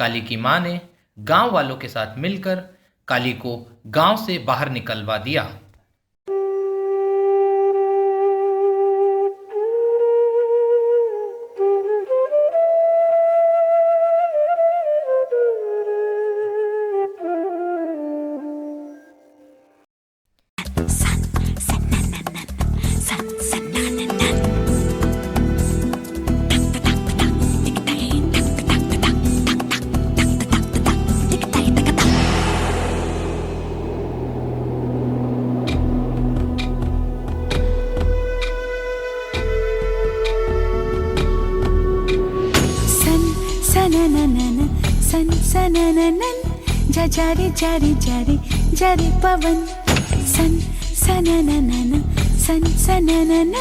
काली की माँ ने गांव वालों के साथ मिलकर काली को गांव से बाहर निकलवा दिया। जारे जारे जारे जारे पवन सन सनननन सन सनननन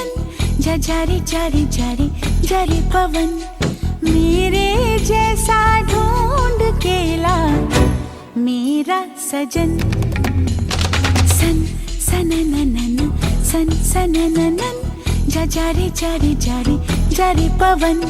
जारे जारे जारे जारे पवन मेरे जैसा ढूंढ के ला मेरा सजन सन सनननन सन सनननन जारे जारे जारे जारे पवन।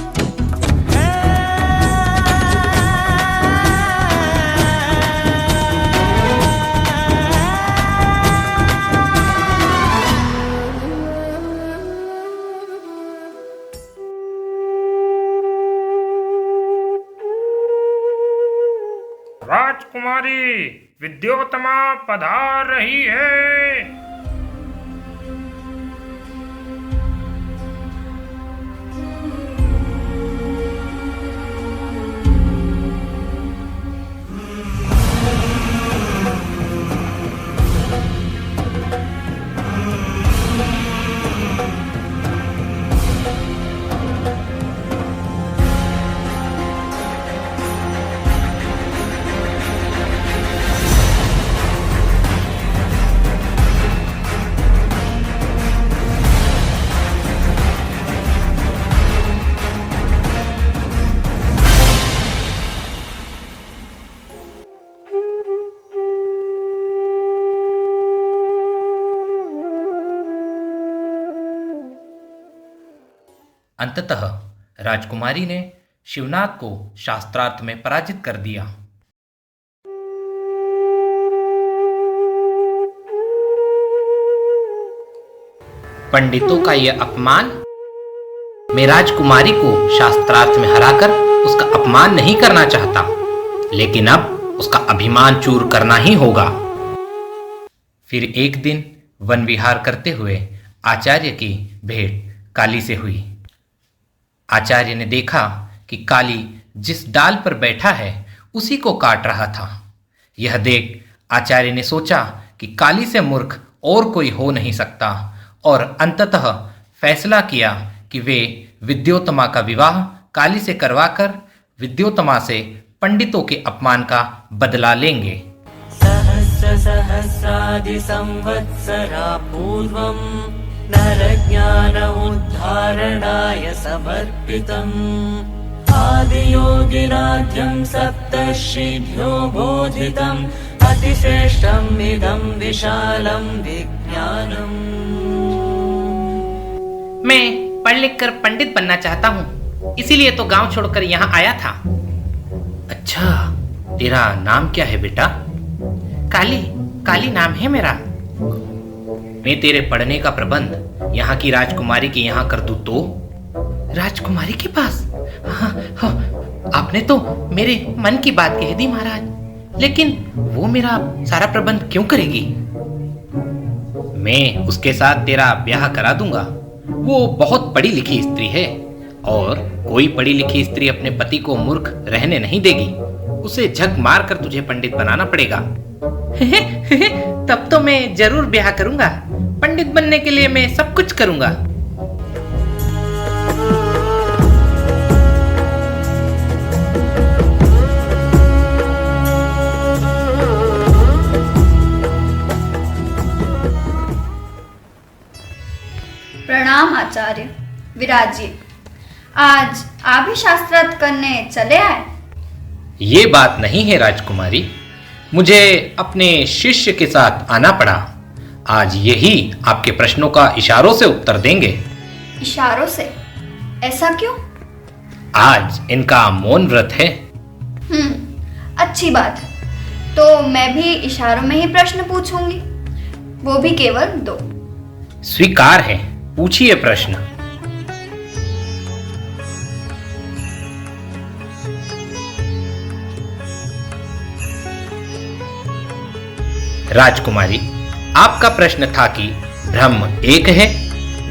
राजकुमारी विद्योत्तमा पधार रही है। अंततः राजकुमारी ने शिवनाथ को शास्त्रार्थ में पराजित कर दिया। पंडितों का यह अपमान, मैं राजकुमारी को शास्त्रार्थ में हराकर उसका अपमान नहीं करना चाहता, लेकिन अब उसका अभिमान चूर करना ही होगा। फिर एक दिन वन विहार करते हुए आचार्य की भेंट काली से हुई। आचार्य ने देखा कि काली जिस डाल पर बैठा है उसी को काट रहा था। यह देख आचार्य ने सोचा कि काली से मूर्ख और कोई हो नहीं सकता, और अंततः फैसला किया कि वे विद्योत्तमा का विवाह काली से करवाकर विद्योत्तमा से पंडितों के अपमान का बदला लेंगे। सहस्र सहस्रादि संवत्सरा पूर्वम् नरज्ञान उद्धारणाय समर्पितम् आदियोगिराज्यं सप्तर्षिभ्यो बोधितम् अतिश्रेष्ठम् इदं विशालं विज्ञानम्। मैं पढ़ लिख कर पंडित बनना चाहता हूँ, इसीलिए तो गांव छोड़कर यहाँ आया था। अच्छा, तेरा नाम क्या है बेटा? काली, काली नाम है मेरा। मैं तेरे पढ़ने का प्रबंध यहाँ की राजकुमारी के यहाँ कर दूं तो? राजकुमारी के पास? हाँ, हाँ, आपने तो मेरे मन की बात कह दी महाराज, लेकिन वो मेरा सारा प्रबंध क्यों करेगी? मैं उसके साथ तेरा ब्याह करा दूंगा। वो बहुत पढ़ी लिखी स्त्री है, और कोई पढ़ी लिखी स्त्री अपने पति को मूर्ख रहने नहीं देगी। उसे झक मार कर तुझे पंडित बनाना पड़ेगा। तब तो मैं जरूर ब्याह करूंगा। पंडित बनने के लिए मैं सब कुछ करूंगा। प्रणाम आचार्य। विराजिए। आज आप ही शास्त्रार्थ करने चले आए? ये बात नहीं है राजकुमारी, मुझे अपने शिष्य के साथ आना पड़ा। आज यही आपके प्रश्नों का इशारों से उत्तर देंगे। इशारों से? ऐसा क्यों? आज इनका मौन व्रत है। अच्छी बात है। तो मैं भी इशारों में ही प्रश्न पूछूंगी, वो भी केवल 2। स्वीकार है, पूछिए प्रश्न। राजकुमारी, आपका प्रश्न था कि ब्रह्म एक है,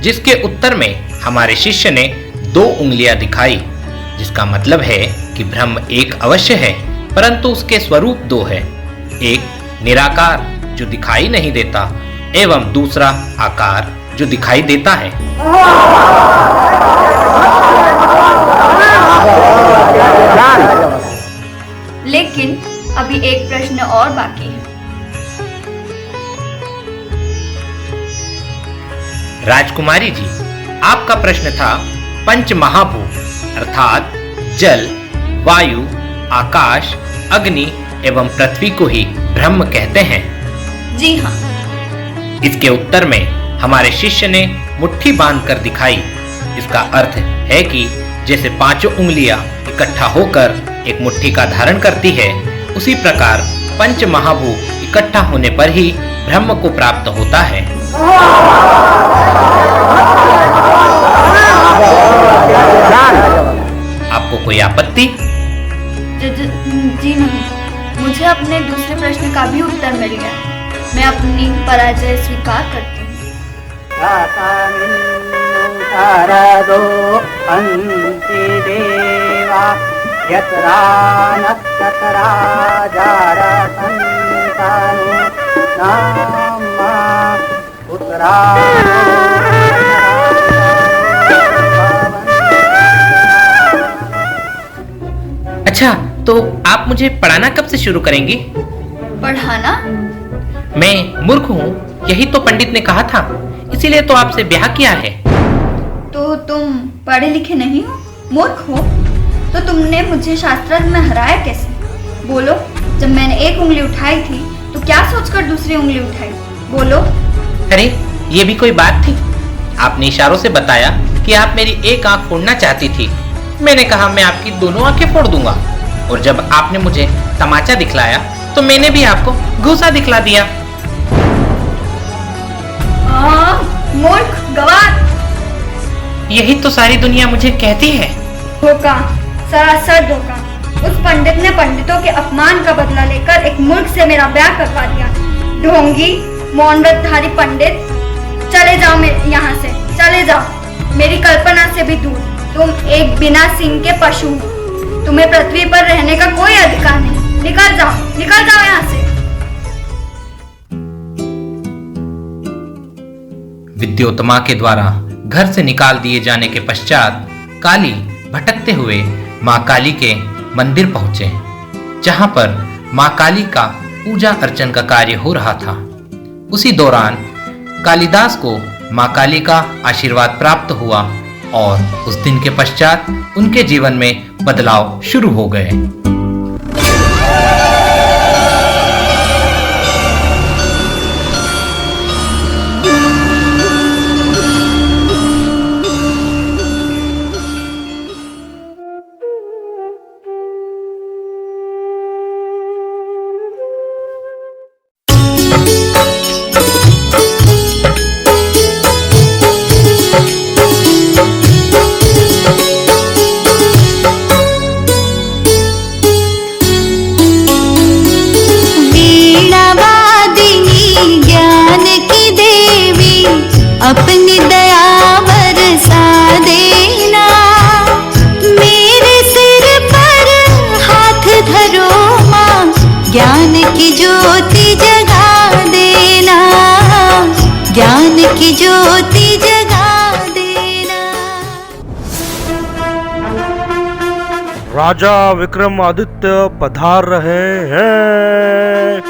जिसके उत्तर में हमारे शिष्य ने 2 उंगलियां दिखाई, जिसका मतलब है कि ब्रह्म एक अवश्य है, परंतु उसके स्वरूप 2 है। एक निराकार जो दिखाई नहीं देता, एवं दूसरा आकार जो दिखाई देता है। लेकिन अभी एक प्रश्न और बाकी है। राजकुमारी जी, आपका प्रश्न था पंच महाभूत अर्थात जल, वायु, आकाश, अग्नि एवं पृथ्वी को ही ब्रह्म कहते हैं। जी हाँ। इसके उत्तर में हमारे शिष्य ने मुट्ठी बांधकर दिखाई। इसका अर्थ है कि जैसे 5 उंगलियां इकट्ठा होकर एक मुट्ठी का धारण करती है, उसी प्रकार पंच महाभूत इकट्ठा होने पर ही ब्रह्म को प्राप्त होता है। आपको कोई आपत्ति? जी नहीं, मुझे अपने दूसरे प्रश्न का भी उत्तर मिल गया। मैं अपनी पराजय स्वीकार करती हूँ। शारदो अन्ति देवा यत्रा नक्षत्रा जारा संतानो नामा पुत्रा। अच्छा, तो आप मुझे पढ़ाना कब से शुरू करेंगी? पढ़ाना? मैं मूर्ख हूँ, यही तो पंडित ने कहा था, इसीलिए तो आपसे ब्याह किया है। तो तुम पढ़े लिखे नहीं हो, मूर्ख हो? तो तुमने मुझे शास्त्रार्थ में हराया कैसे? बोलो, जब मैंने एक उंगली उठाई थी तो क्या सोचकर दूसरी उंगली उठाई? बोलो। अरे, ये भी कोई बात थी? आपने इशारों से बताया कि आप मेरी एक आंख फोड़ना चाहती थी। मैंने कहा मैं आपकी दोनों आंखें फोड़ दूंगा, और जब आपने मुझे तमाचा दिखलाया तो मैंने भी आपको घूसा दिखला दिया। मूर्ख, गवार। यही तो सारी दुनिया मुझे कहती है। धोखा, सरासर धोखा। उस पंडित ने पंडितों के अपमान का बदला लेकर एक मूर्ख से मेरा ब्याह करवा दिया। ढोंगी, मौन व्रतधारी पंडित, चले जाओ यहाँ से, चले जाओ। मेरी कल्पना से भी दूर। तुम एक बिना सिंह के पशु हो। तुम्हें पृथ्वी पर रहने का कोई अधिकार नहीं। निकल जाओ यहाँ से। विद्योत्तमा के द्वारा घर से निकाल दिए जाने के पश्चात काली भटकते हुए माँ काली के मंदिर पहुंचे, जहां पर माँ काली का पूजा अर्चन का कार्य हो रहा था। उसी दौरान कालिदास को माँ काली का आशीर्वाद प्राप्त हुआ और उस दिन के पश्चात उनके जीवन में बदलाव शुरू हो गए। अपनी दया बरसा देना, मेरे सिर पर हाथ धरो माँ, ज्ञान की ज्योति जगा देना, ज्ञान की ज्योति जगा देना। राजा विक्रमादित्य पधार रहे हैं।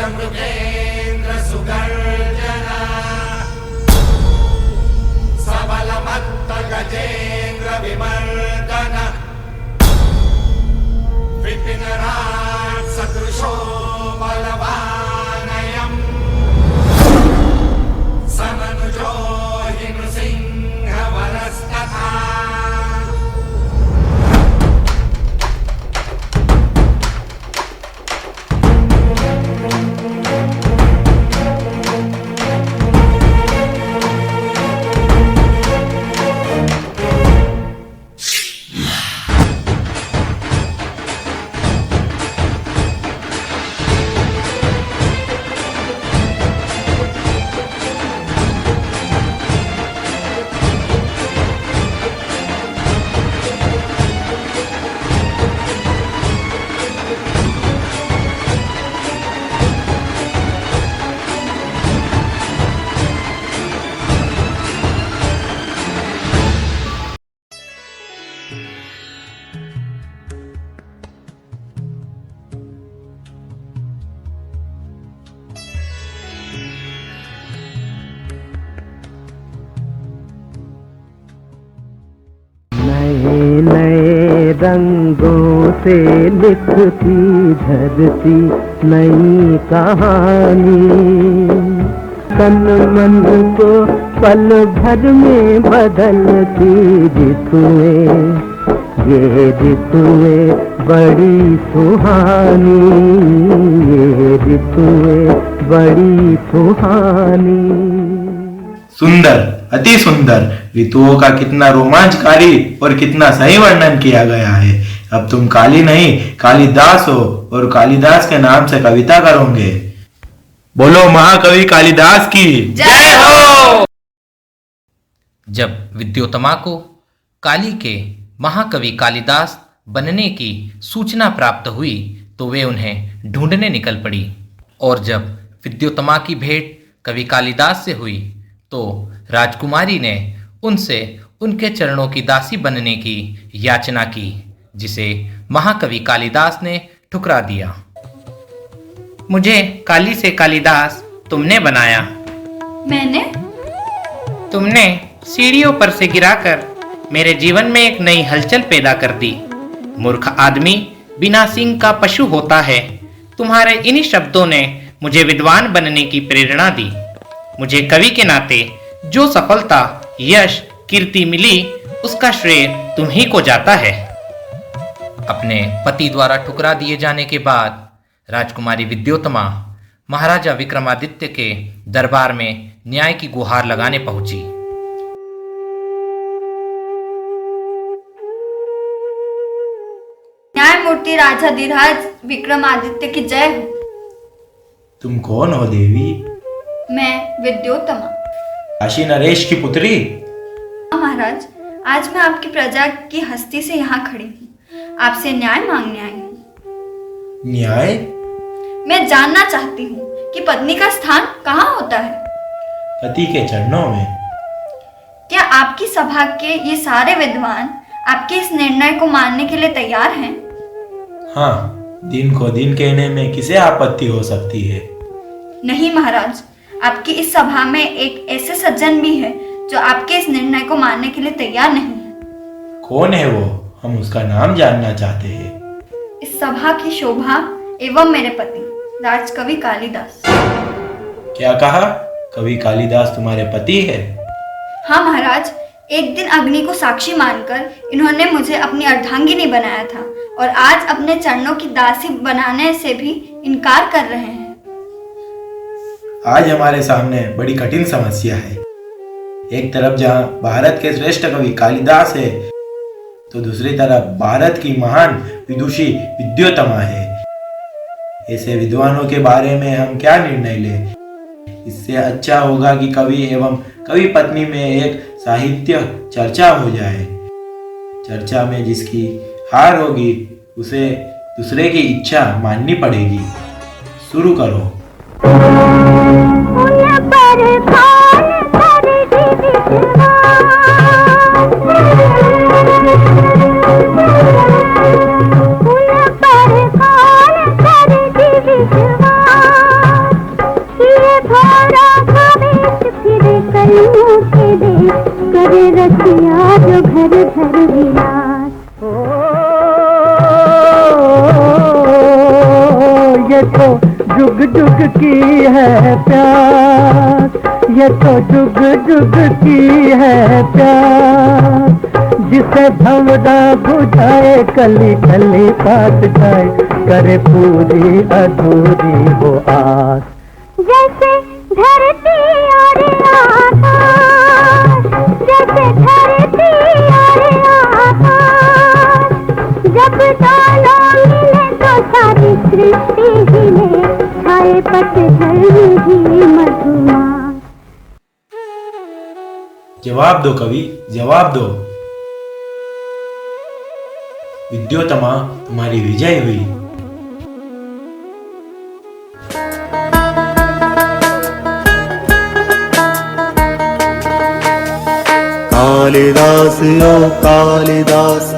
मृगेन्द्र सुगर्जना सबलमत्त गजेन्द्र विमर्दन विपिनराज सदृशो बलवानयम् समनुजो हि नृसिंह वरस्तथा नए नए रंगों से लिखती धरती नई कहानी, तन मन को पल भर में बदलती ऋतुएं, ये ऋतुएं बड़ी सुहानी, ये ऋतुएं बड़ी सुहानी। सुंदर, अति सुंदर। ऋतुओं का कितना रोमांचकारी और कितना सही वर्णन किया गया है। अब तुम काली नहीं कालिदास हो और कालिदास के नाम से कविता करोगे। बोलो महाकवि कालिदास की जय हो। जब विद्योत्तमा को काली के महाकवि कालिदास बनने की सूचना प्राप्त हुई तो वे उन्हें ढूंढने निकल पड़ी, और जब विद्योत्तमा की भेंट कवि कालिदास से हुई तो राजकुमारी ने उनसे उनके चरणों की दासी बनने की याचना की, जिसे महाकवि कालिदास ने ठुकरा दिया। मुझे काली से कालिदास तुमने बनाया। मैंने? तुमने सीढ़ियों पर से गिराकर मेरे जीवन में एक नई हलचल पैदा कर दी। मूर्ख आदमी बिना सींग का पशु होता है। तुम्हारे इन्हीं शब्दों ने मुझे विद्वान बनने की प्रेरणा दी। मुझे कवि के नाते जो सफलता, यश, कीर्ति मिली उसका श्रेय तुम ही को जाता है। अपने पति द्वारा ठुकरा दिए जाने के बाद राजकुमारी विद्योत्तमा महाराजा विक्रमादित्य के दरबार में न्याय की गुहार लगाने पहुंची। न्यायमूर्ति राजाधिराज विक्रमादित्य की जय हो। तुम कौन हो देवी? मैं विद्योत्तमा, काशी नरेश की पुत्री। महाराज, आज मैं आपकी प्रजा की हस्ती से यहाँ खड़ी हूँ। आपसे न्याय मांगने आई हूँ। न्याय? मैं जानना चाहती हूँ कि पत्नी का स्थान कहाँ होता है। पति के चरणों में। क्या आपकी सभा के ये सारे विद्वान आपके इस निर्णय को मानने के लिए तैयार हैं? हाँ, दिन को दिन कहने में किसे आपत्ति हो सकती है? नहीं महाराज, आपकी इस सभा में एक ऐसे सज्जन भी है जो आपके इस निर्णय को मानने के लिए तैयार नहीं है। कौन है वो? हम उसका नाम जानना चाहते हैं। इस सभा की शोभा एवं मेरे पति राजकवि कालिदास। क्या कहा? कवि कालिदास तुम्हारे पति है? हाँ महाराज, एक दिन अग्नि को साक्षी मानकर इन्होंने मुझे अपनी अर्धांगिनी बनाया था और आज अपने चरणों की दासी बनाने से भी इनकार कर रहे हैं। आज हमारे सामने बड़ी कठिन समस्या है। एक तरफ जहाँ भारत के श्रेष्ठ कवि कालिदास है तो दूसरी तरफ भारत की महान विदुषी विद्योत्तमा है। ऐसे विद्वानों के बारे में हम क्या निर्णय लें? इससे अच्छा होगा कि कवि एवं कवि पत्नी में एक साहित्य चर्चा हो जाए। चर्चा में जिसकी हार होगी उसे दूसरे की इच्छा माननी पड़ेगी। शुरू करो। रसिया जो घर घर विलास। ये तो जुग जुग की है प्यास, ये तो जुग जुग की है प्यास, जिसे भंवरा बुझाए कली कली काट जाए, करे पूरी अधूरी वो आस। जैसे धरती और आकाश, जैसे धरती और आकाश, जब दोनों मिले तो सारी सृष्टि हिले, छाए पतझड़ ही मधुमास। जवाब दो कवि, जवाब दो। विद्योत्तमा, तुम्हारी विजय हुई। कालिदास ओ कालिदास,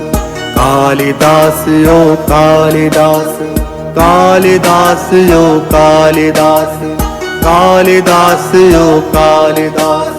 कालिदास ओ कालिदास, कालिदास ओ कालिदास, कालिदास ओ कालिदास।